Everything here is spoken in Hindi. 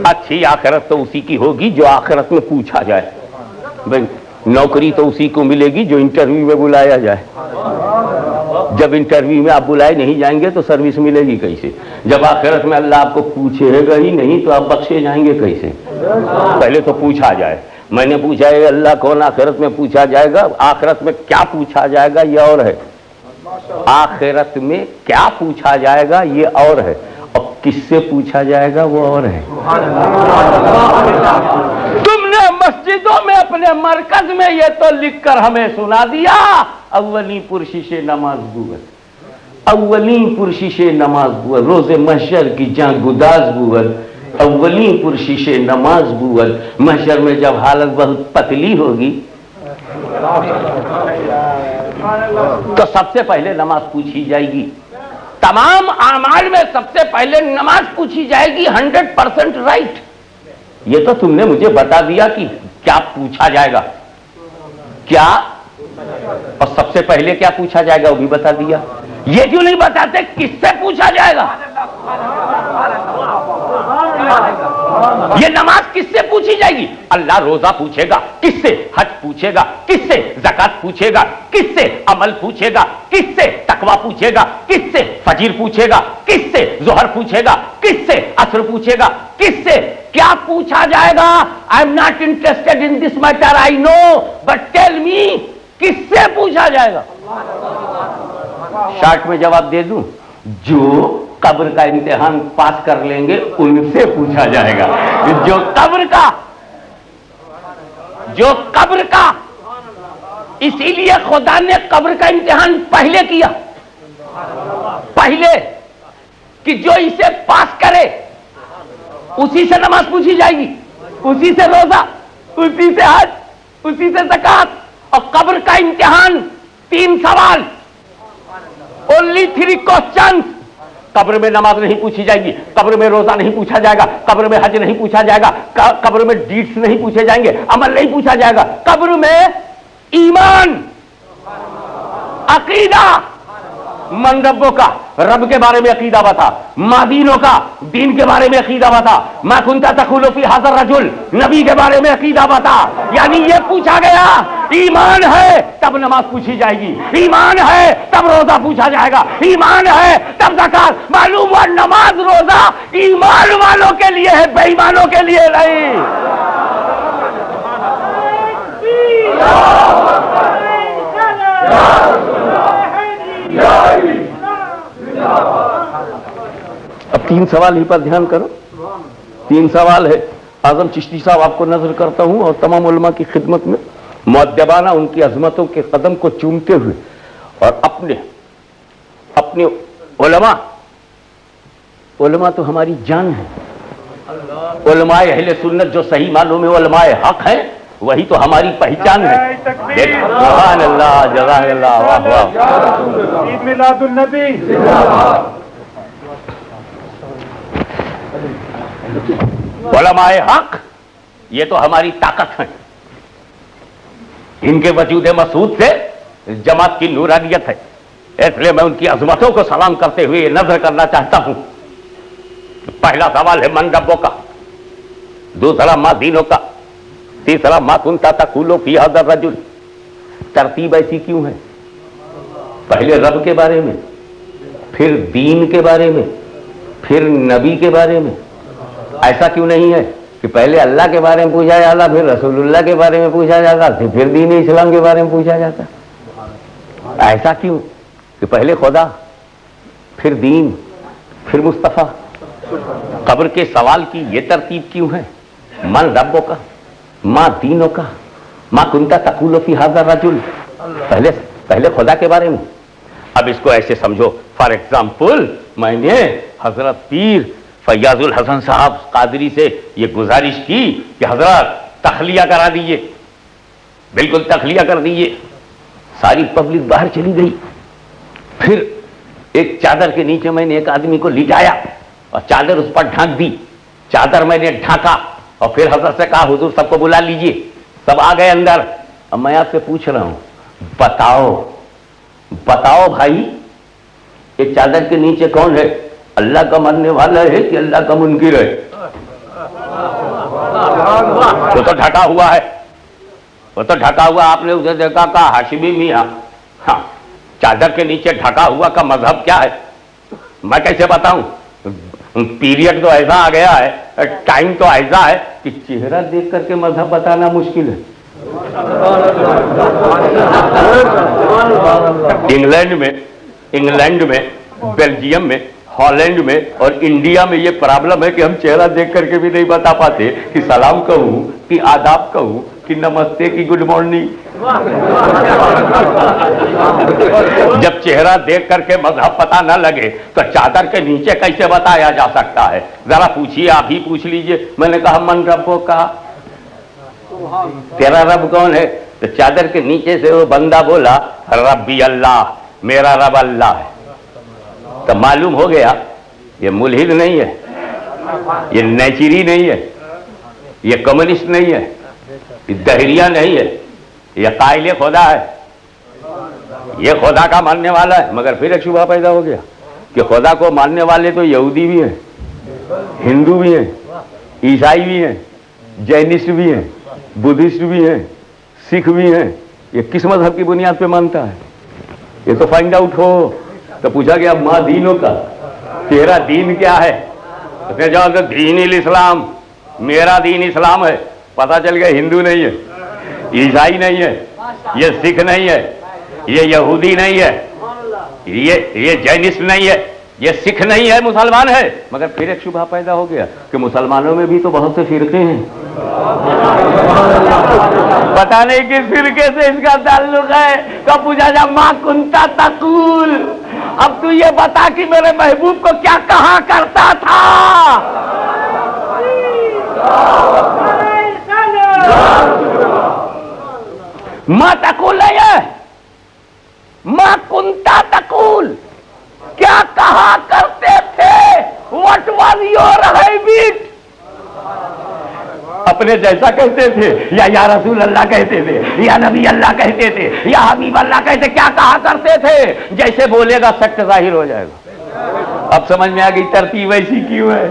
अच्छी आखिरत तो उसी की होगी जो आखिरत में पूछा जाए। भाई नौकरी तो उसी को मिलेगी जो इंटरव्यू में बुलाया जाए। जब इंटरव्यू में आप बुलाए नहीं जाएंगे तो सर्विस मिलेगी कैसे? जब आखिरत में अल्लाह आपको पूछेगा ही नहीं तो आप बख्शे जाएंगे कैसे? पहले तो पूछा जाए। मैंने पूछा है अल्लाह कौन आखिरत में पूछा जाएगा, आखिरत में क्या पूछा जाएगा ये और है, आखिरत में क्या पूछा जाएगा ये और है, और किससे पूछा जाएगा वो और है। तुमने मस्जिदों में अपने मरकज में ये तो लिखकर हमें सुना दिया, अव्वली पुरशिश नमाज बुअत, अव्वली पुरशिश नमाज बुअत, रोजे महशर की जहां गुदाज बुअत, अव्वली पुरशिश नमाज बुअत। महशर में जब हालत बहुत पतली होगी तो सबसे पहले नमाज पूछी जाएगी। तमाम आमाल में सबसे पहले नमाज पूछी जाएगी। 100% राइट। ये तो तुमने मुझे बता दिया कि क्या पूछा जाएगा, क्या और सबसे पहले क्या पूछा जाएगा वो भी बता दिया। ये क्यों नहीं बताते किससे पूछा जाएगा? ये नमाज किससे पूछी जाएगी? अल्लाह रोजा पूछेगा, किससे? हज पूछेगा, किससे? ज़कात पूछेगा, किससे? अमल पूछेगा, किससे? तकवा पूछेगा, किससे? फजीर पूछेगा, किससे? जोहर पूछेगा, किससे? असर पूछेगा, किससे? क्या पूछा जाएगा? I am not interested in this matter, I know, but tell me किससे पूछा जाएगा? शॉर्ट में जवाब दे दूं, जो कब्र का इम्तिहान पास कर लेंगे उनसे पूछा जाएगा। जो कब्र का इसीलिए खुदा ने कब्र का इम्तिहान पहले किया, पहले कि जो इसे पास करे उसी से नमाज पूछी जाएगी, उसी से रोजा, उसी से हज, उसी से ज़कात। और कब्र का इम्तिहान 3 सवाल, ओनली 3 क्वेश्चंस। कब्र में नमाज नहीं पूछी जाएगी, कब्र में रोजा नहीं पूछा जाएगा, कब्र में हज नहीं पूछा जाएगा, कब्र में डीड्स नहीं पूछे जाएंगे, अमल नहीं पूछा जाएगा। कब्र में ईमान, अकीदा, मन रब्बों का, रब के बारे में अकीदा बता, मादीनों का, दीन के बारे में अकीदा बता, मा कुंता तकुलु फी हाज़ा रजुल, नबी के बारे में अकीदा बता। यानी ये पूछा गया, ईमान है तब नमाज पूछी जाएगी, ईमान है तब रोजा पूछा जाएगा, ईमान है तब ज़कात। मालूम हुआ नमाज रोजा ईमान वालों के लिए है, बेईमानों के लिए नहीं। अब 3 सवाल ही पर ध्यान करो। 3 सवाल है। आजम चिश्ती साहब आपको नजर करता हूं और तमाम उलमा की खिदमत में मुअद्दबाना उनकी अजमतों के कदम को चूमते हुए और अपने उलमा तो हमारी जान है। उलमाए अहले सुन्नत जो सही मालूम है, उलमाए हक है, वही तो हमारी पहचान है। सुभान अल्लाह, जज़ाकल्लाह, वाह वाह। ईद मिलादुन नबी। उलमाए हक ये तो हमारी ताकत है, इनके वजूद मसूद से जमात की नूरानियत है। इसलिए मैं उनकी अजमतों को सलाम करते हुए नजर करना चाहता हूं। पहला सवाल है मन रब्बों का, दूसरा मा दीनों का, तीसरा मा कुंता तकुलु फी हाज़ा रजुल। तरतीब ऐसी क्यों है? पहले रब के बारे में, फिर दीन के बारे में, फिर नबी के बारे में। ऐसा क्यों नहीं है कि पहले अल्लाह के बारे में पूछा जाता, फिर रसूलुल्लाह के बारे में पूछा जाता, फिर दीन इस्लाम के बारे में पूछा जाता? ऐसा क्यों कि पहले खुदा, फिर दीन, फिर मुस्तफ़ा? कब्र के सवाल की ये तरतीब क्यों है? मन रब्बों का, माँ दीनों का, माँ कुंता तकुलु फी हाज़ा रजुल। पहले खुदा के बारे में। अब इसको ऐसे समझो, फॉर एग्जाम्पल मैंने हजरत पीर फैयाजुल हसन साहब कादरी से ये गुजारिश की कि हजरत तखलिया करा दीजिए, बिल्कुल तखलिया कर दीजिए। सारी पब्लिक बाहर चली गई। फिर एक चादर के नीचे मैंने एक आदमी को लिटाया और चादर उस पर ढांक दी। चादर मैंने ढांका और फिर हजरत से कहा हुजूर सबको बुला लीजिए। सब आ गए अंदर। अब मैं आपसे पूछ रहा हूं, बताओ भाई, ये चादर के नीचे कौन है? अल्लाह का मानने वाला है कि अल्लाह का मुनकिर है? वो तो ढका हुआ है, वो तो ढका हुआ। आपने उसे देखा कहा हाशिमी मियां, हाँ, चादर के नीचे ढका हुआ का मजहब क्या है मैं कैसे बताऊं? पीरियड तो ऐसा आ गया है, टाइम तो ऐसा है कि चेहरा देख करके मजहब बताना मुश्किल है। इंग्लैंड में, बेल्जियम में, हॉलैंड में और इंडिया में ये प्रॉब्लम है कि हम चेहरा देख करके भी नहीं बता पाते कि सलाम कहूं कि आदाब कहूं कि नमस्ते की गुड मॉर्निंग। जब चेहरा देख करके मजहब पता न लगे तो चादर के नीचे कैसे बताया जा सकता है? जरा पूछिए, आप ही पूछ लीजिए। मैंने कहा मन रब्बो का, तेरा रब कौन है? तो चादर के नीचे से वो बंदा बोला रब्बी अल्लाह, मेरा रब अल्लाह है। तो मालूम हो गया ये मुल्हिद नहीं है, ये नेचरी नहीं है, ये कम्युनिस्ट नहीं है, ये दहरिया नहीं है, ये कायले खुदा है, ये खुदा का मानने वाला है। मगर फिर एक शुबा पैदा हो गया कि खुदा को मानने वाले तो यहूदी भी हैं, हिंदू भी हैं, ईसाई भी हैं, जैनिस्ट भी हैं, बुद्धिस्ट भी हैं, सिख भी हैं। ये किस मजहब की बुनियाद पे मानता है? ये तो फाइंड आउट हो। तो पूछा गया माँ दीनों का, तेरा दीन क्या है? उसने जवाब दिया दीन इस्लाम, मेरा दीन इस्लाम है। पता चल गया हिंदू नहीं है, ईसाई नहीं है, ये सिख नहीं है, ये यहूदी नहीं है, ये जैनिस्ट नहीं है, ये सिख नहीं है, मुसलमान है। मगर फिर एक शुबहा पैदा हो गया कि मुसलमानों में भी तो बहुत से फिरके हैं, पता नहीं किस फिरके से इसका ताल्लुक है। तो पूछा जा माँ कुंता तकूल, अब तू ये बता कि मेरे महबूब को क्या कहा करता था? माँ तकूल है, माँ कुंता तकूल, क्या कहा करते थे? What was your habit? अपने जैसा कहते थे या रसूल अल्लाह कहते थे या नबी अल्लाह कहते थे या हबीब अल्लाह कहते? क्या कहा करते थे? जैसे बोलेगा सख्त जाहिर हो जाएगा। अब समझ में आ गई तरतीब ऐसी क्यों है?